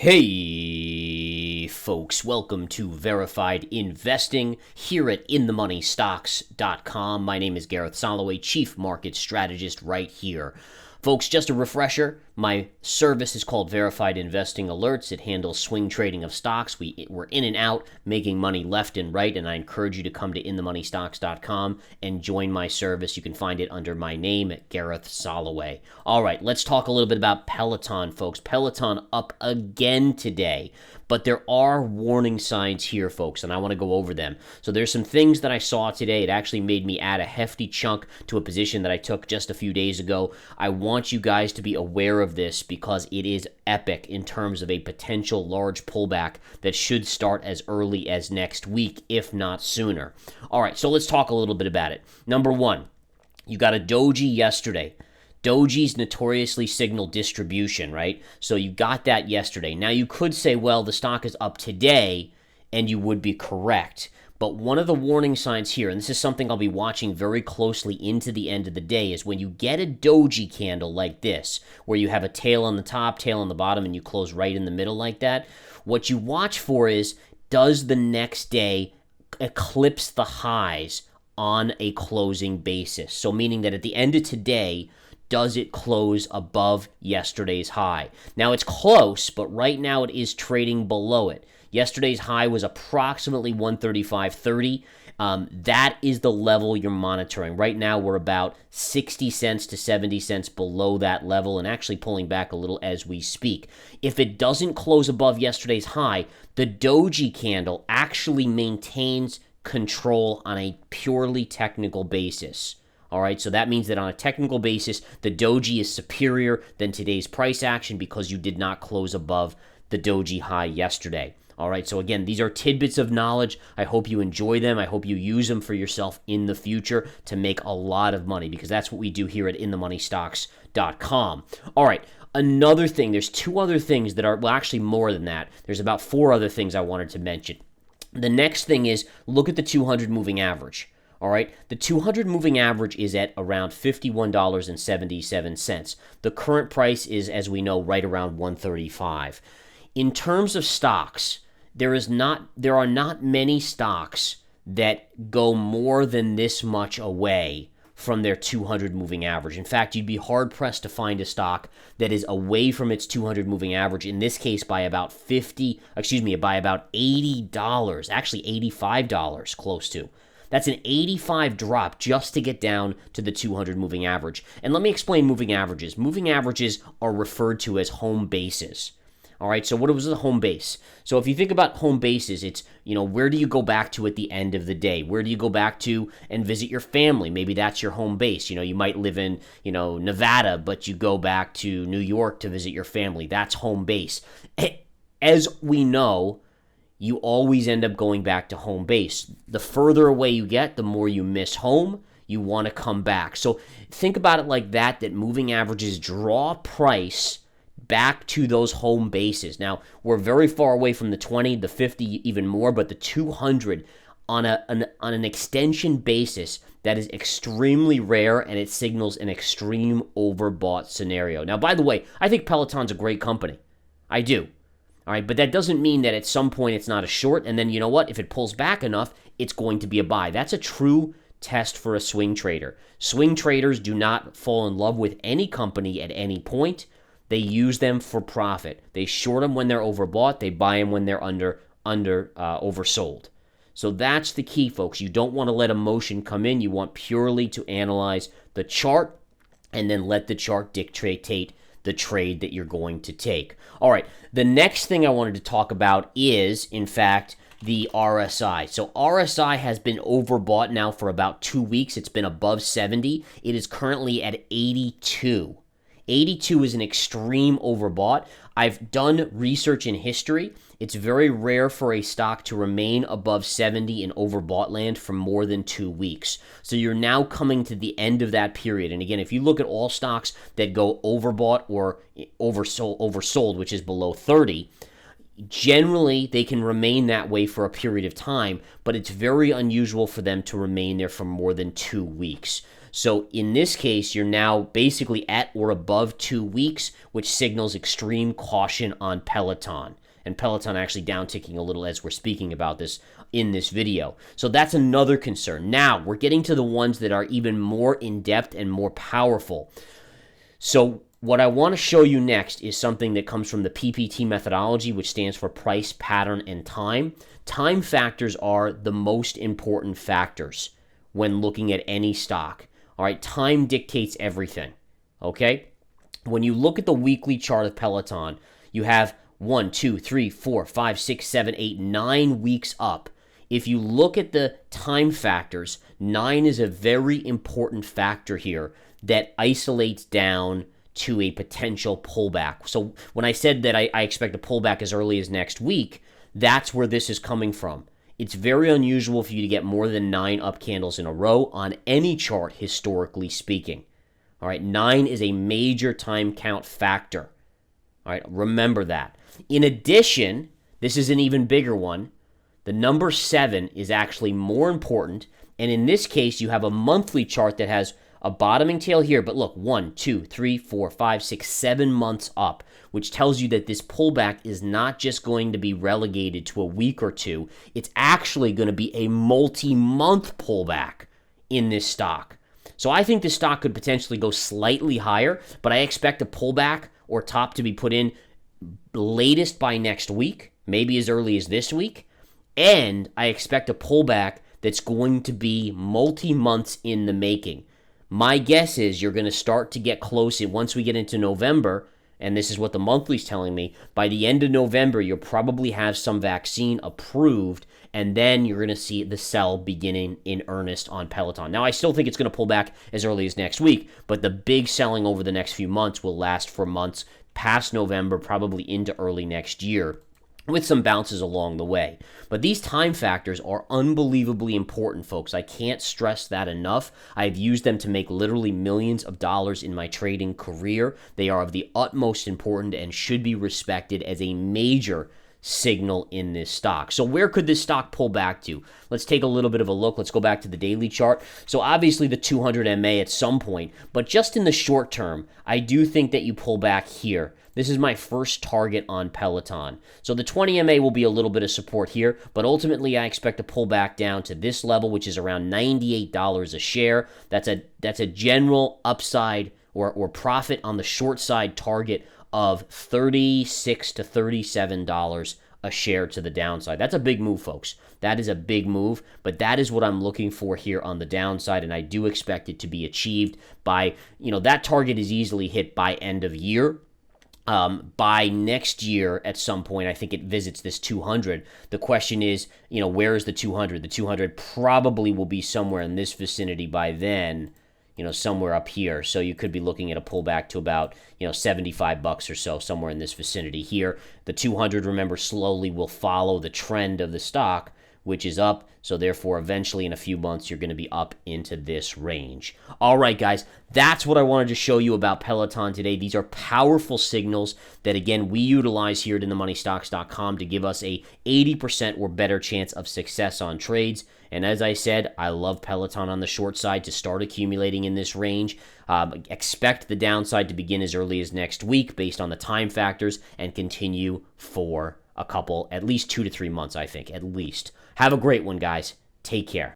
Hey folks, welcome to Verified Investing here at InTheMoneyStocks.com. My name is Gareth Soloway, Chief Market Strategist right here. Folks, just a refresher, my service is called Verified Investing Alerts. It handles swing trading of stocks. We're in and out, making money left and right, and I encourage you to come to InTheMoneyStocks.com and join my service. You can find it under my name, Gareth Soloway. All right, let's talk a little bit about Peloton, folks. Peloton up again today, but there are warning signs here, folks, and I want to go over them. So there's some things that I saw today. It actually made me add a hefty chunk to a position that I took just a few days ago. I want you guys to be aware of this because it is epic in terms of a potential large pullback that should start as early as next week, if not sooner. All right, so let's talk a little bit about it. Number one, you got a doji yesterday. Doji's notoriously signal distribution, right? So you got that yesterday. Now you could say, well, the stock is up today, and you would be correct. But one of the warning signs here, and this is something I'll be watching very closely into the end of the day, is when you get a doji candle like this, where you have a tail on the top, tail on the bottom, and you close right in the middle like that, what you watch for is, does the next day eclipse the highs on a closing basis? So meaning that at the end of today, does it close above yesterday's high? Now, it's close, but right now it is trading below it. Yesterday's high was approximately 135.30. That is the level you're monitoring. Right now, we're about 60 cents to 70 cents below that level and actually pulling back a little as we speak. If it doesn't close above yesterday's high, the doji candle actually maintains control on a purely technical basis. All right, so that means that on a technical basis, the doji is superior than today's price action because you did not close above the doji high yesterday. All right, so again, these are tidbits of knowledge. I hope you enjoy them. I hope you use them for yourself in the future to make a lot of money because that's what we do here at InTheMoneyStocks.com. All right, another thing, there's two other things that are, well, actually more than that. There's about four other things I wanted to mention. The next thing is look at the 200 moving average. All right, the 200 moving average is at around $51.77. The current price is, as we know, right around $135. In terms of stocks, there are not many stocks that go more than this much away from their 200 moving average. In fact, you'd be hard pressed to find a stock that is away from its 200 moving average, in this case by about $80, actually $85 close to. That's an 85 drop just to get down to the 200 moving average. And let me explain moving averages. Moving averages are referred to as home bases. All right, so what was the home base? So if you think about home bases, it's, where do you go back to at the end of the day? Where do you go back to and visit your family? Maybe that's your home base. You might live in, Nevada, but you go back to New York to visit your family. That's home base. As we know, you always end up going back to home base. The further away you get, the more you miss home. You want to come back. So think about it like that moving averages draw price back to those home bases. Now, we're very far away from the 20, the 50, even more, but the 200 on an extension basis, that is extremely rare, and it signals an extreme overbought scenario. Now, by the way, I think Peloton's a great company. I do. All right, but that doesn't mean that at some point it's not a short, and then you know what? If it pulls back enough, it's going to be a buy. That's a true test for a swing trader. Swing traders do not fall in love with any company at any point. They use them for profit. They short them when they're overbought. They buy them when they're oversold. So that's the key, folks. You don't want to let emotion come in. You want purely to analyze the chart and then let the chart dictate the trade that you're going to take. All right, the next thing I wanted to talk about is, in fact, the RSI. So RSI has been overbought now for about 2 weeks. It's been above 70. It is currently at 82. 82 is an extreme overbought. I've done research in history. It's very rare for a stock to remain above 70 in overbought land for more than 2 weeks. So you're now coming to the end of that period. And again, if you look at all stocks that go overbought or oversold, which is below 30, generally they can remain that way for a period of time, but it's very unusual for them to remain there for more than 2 weeks. So in this case, you're now basically at or above 2 weeks, which signals extreme caution on Peloton. And Peloton actually down ticking a little as we're speaking about this in this video. So that's another concern. Now, we're getting to the ones that are even more in-depth and more powerful. So what I want to show you next is something that comes from the PPT methodology, which stands for price, pattern, and time. Time factors are the most important factors when looking at any stock. All right, time dictates everything, okay? When you look at the weekly chart of Peloton, you have 1, 2, 3, 4, 5, 6, 7, 8, 9 weeks up. If you look at the time factors, 9 is a very important factor here that isolates down to a potential pullback. So when I said that I expect a pullback as early as next week, that's where this is coming from. It's very unusual for you to get more than 9 up candles in a row on any chart, historically speaking. All right, 9 is a major time count factor. All right, remember that. In addition, this is an even bigger one. The number 7 is actually more important, and in this case, you have a monthly chart that has a bottoming tail here, but look, 1, 2, 3, 4, 5, 6, 7 months up, which tells you that this pullback is not just going to be relegated to a week or two. It's actually going to be a multi-month pullback in this stock. So I think this stock could potentially go slightly higher, but I expect a pullback or top to be put in latest by next week, maybe as early as this week, and I expect a pullback that's going to be multi-months in the making. My guess is you're going to start to get close once we get into November, and this is what the monthly's telling me. By the end of November, you'll probably have some vaccine approved, and then you're going to see the sell beginning in earnest on Peloton. Now, I still think it's going to pull back as early as next week, but the big selling over the next few months will last for months past November, probably into early next year, with some bounces along the way. But these time factors are unbelievably important, folks. I can't stress that enough. I've used them to make literally millions of dollars in my trading career. They are of the utmost importance and should be respected as a major signal in this stock. So where could this stock pull back to? Let's take a little bit of a look. Let's go back to the daily chart. So obviously the 200 MA at some point, but just in the short term, I do think that you pull back here. This is my first target on Peloton. So the 20 MA will be a little bit of support here, but ultimately I expect to pull back down to this level, which is around $98 a share. That's a general upside or profit on the short side target of $36 to $37 a share to the downside. That's a big move, folks. That is a big move, but that is what I'm looking for here on the downside, and I do expect it to be achieved by, that target is easily hit by end of year. By next year, at some point, I think it visits this 200. The question is, where is the 200? The 200 probably will be somewhere in this vicinity by then, somewhere up here. So you could be looking at a pullback to about, $75 or so, somewhere in this vicinity here. The 200, remember, slowly will follow the trend of the stock, which is up. So therefore, eventually in a few months, you're going to be up into this range. All right, guys, that's what I wanted to show you about Peloton today. These are powerful signals that, again, we utilize here at InTheMoneyStocks.com to give us a 80% or better chance of success on trades. And as I said, I love Peloton on the short side to start accumulating in this range. Expect the downside to begin as early as next week based on the time factors and continue for a couple, at least 2 to 3 months, I think, at least. Have a great one, guys. Take care.